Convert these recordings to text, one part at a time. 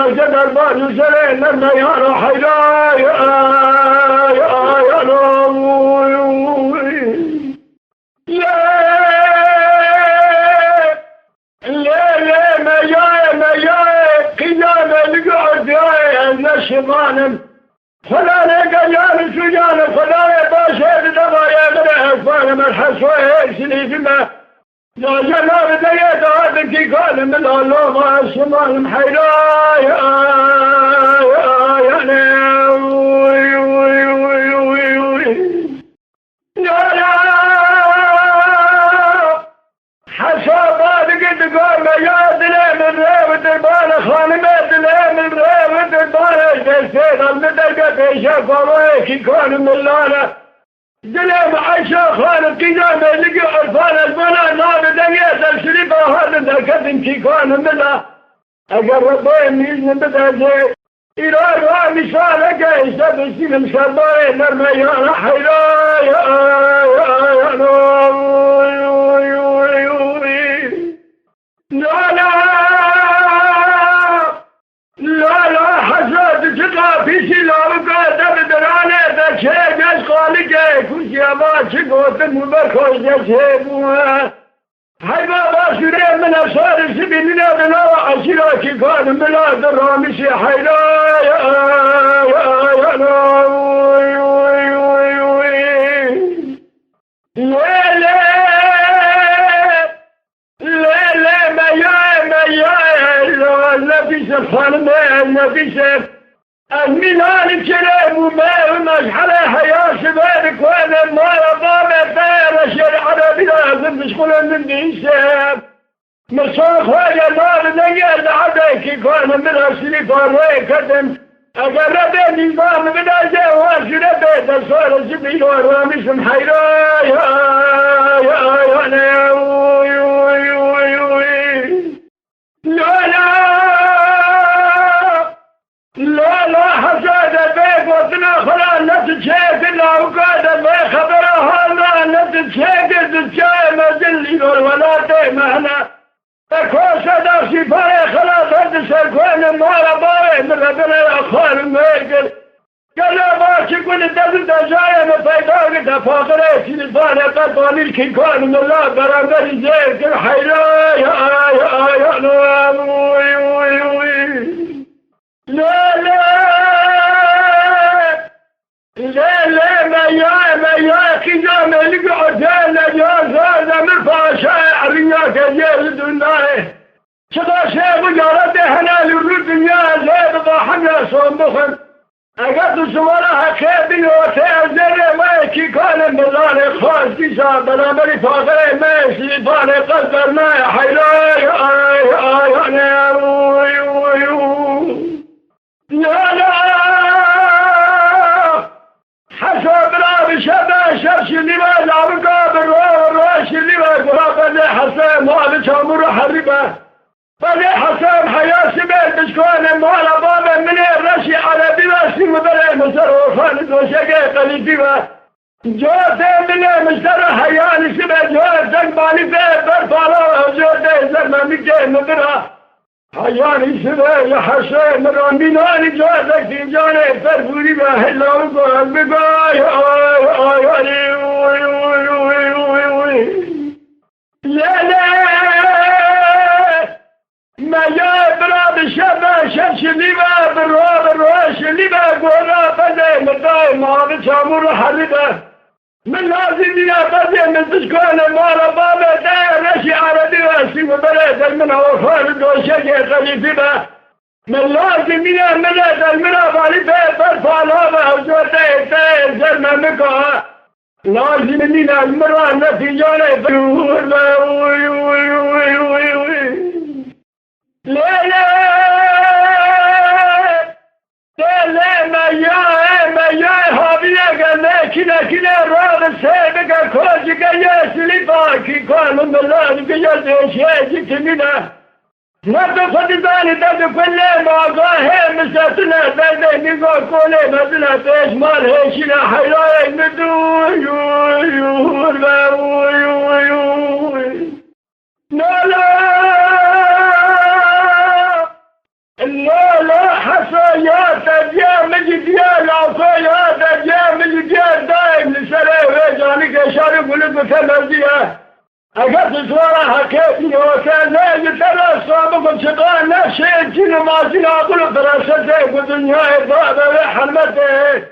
جدر بانو سرين نرميان حيلا يا نووي لا ما جاي قيام القعد يا النشمان فلا قيام سجان فلا باشر دبا يا غير فاهم الحسوي سليفما لا جلال ديت هذا قال من الله ما الشمال محيلا يا حسابات قد قام يا دليم الريوت البانة خانمات دليم الريوت البانة جسيد المدقة في شفرويك يكون ملانا دليم عشا خان قيام لقي عرفان البنا نار دقيت الشريفة هذا الكذن كيكون ملا أقربين يزن بدا زي إلى رامي سالك يسب السلم شربين نرميان حيلا يا لا حساد شقا في سلاوك دبدرانه دا شيء جس خالق كوشي ما شقوت المبرخوش دا شيء هاي بابا سوري من أسار سبيلنا بلا عشيرا كيكان بلاد الرامسي حيلا نفس الخانمة نفس المنان الكلام وما مشحلة حياة شبابك وانا ما رضامة دائرة شرعنا بلازم مشغولا من ديساب مصاخ ويا نار نقل عديك كان من السليفان ويكتم أقرب النظام من الجواز نبيت الصورة الزبيل والرامس محيرا لا حساد بيك وطنا خلا نتشيك إلا وقاد ما خبرها ما نتشيك الشاي ما زلي ولا تيمهنا اكوسا داخشي فاري خلاص هد سركوين مارا باري من ربنا الأخوان الميكل قال لا باشي كل الدزل دجاية مفايداك تفاقري سلفاني قطواني الكيكوان من الله برانبري زيك الحيلا يا لا ما يا كجام القعدين جاز هذا من فاشا رياك جلد الناي شدا شيء وجارته هنا للدنيا زيد ضحنا صنبخن أقد سوالها كيبي وتعزل ما كان ملان خاص كيسا بلا مري فاقري ماشي فاني قدرنا يا حيلا حسب راب شبه شرش اللي ما لعبقى بالروش اللي ما قرابة لي حسام وعلى شامور حربة فلي حسام حياة سبيل بشكوان الموالا بابا من الرشي على بلاسي وبلي مصر وفانت وشاقي قليبيبا جوتي من مصر حياني سبيل جوت زنباني بيه برفالا وجوتي زرما مكي مبرا حياني سبيل حسام رامبيناني جوتك في جاني فرفوري بهلا وقال بقاي ما جاء براب الشبه شمس اللي ما بالرواب الروش اللي ما قولا فزي مداي ما بشامور حربه من لازم يا فزي من تشكون المالا بابا داير رشي عربي واسي وبلاد المنى وخالد وشجع خليفي به من لازم يا ملاد المنى فالفي برفالها وزوتي تاير زرما مكوها لازم لنا المرأة التي جاني فيور لا ما يا هابيك كنا راغ سيبك كوجك يا سليفاكي كان من الله بيجي شيء جتمنا نبدأ فداني تبدأ كل ما قاه مساتنا بين نقول كل ما بنا تيش مال هيشنا حياة ندو لا يا تجاه مجديا العصا يا تجاه مجديا دائم لسلام ويجانك شارب ولد ثلاثية أقصد صورة حكيتني وكان لا يترى صابكم شقان نفسي الجن ما زين أقول فراسته ودنيا إضافة وحرمته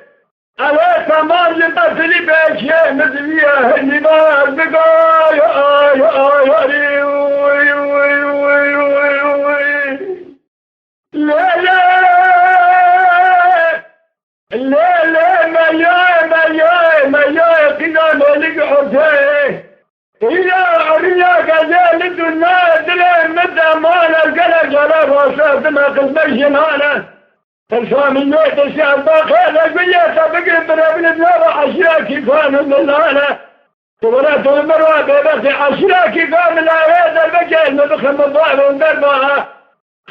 ألا تمام لبثلي بأشياء مدنية النبال بقايا لا لا لا لا ما كنا ملك حسين إلى عرياك ذلك النادر مدى مالا قلق على راساتنا قلبي جنانا الفاميات الشعب باخانا قليتا بقرب برابن النار عشراكي كانوا من هانا تورات المروة بيبس عشراكي كانوا لا هذا البجال مدخل الضعب وندربها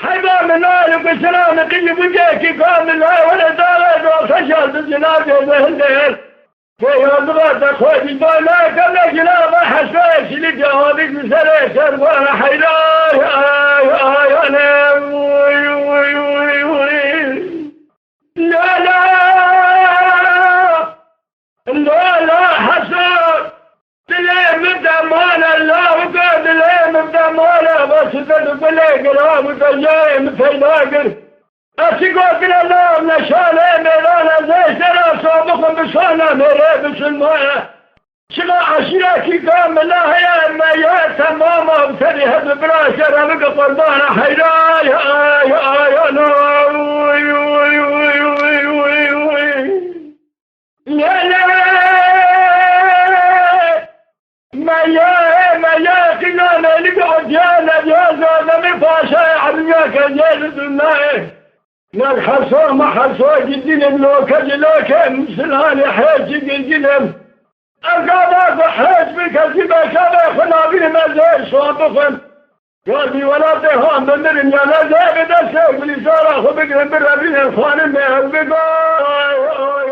حيبا من نار وقسران قلي بجاكي كامل لا ولا دارات وخشال بالجناب يزهل في يوضغات أخواتي دولا قبل جناب حساس لك هذيك مسألة سروانا حيلاي أنا لا لا حسن لا مدى مالا لا وقاد لا مدى مالا بس تدق لك لا متجاي متجاقر أسيقوك الله نشاله ميلانا زي سنة صابقا بصانا ميري بسلمانا شغا عشراكي كامل لا هيا اما يا تماما بتري هذا براشة رمك قربانا حيراي ما يا كنا ملك عديانا جازا دمي فاشا عبياك جالد النائه نالحصو ما حصو جدين اللوكا جلوكا مسلاني حيجي جلجلم القابات حيج بكذبا كابا خنابين ما زي صوابخن قلبي ولا تهان بمرن يا لا زي بدسك بلسارة خبقهم بالربين الخانم بها البقاء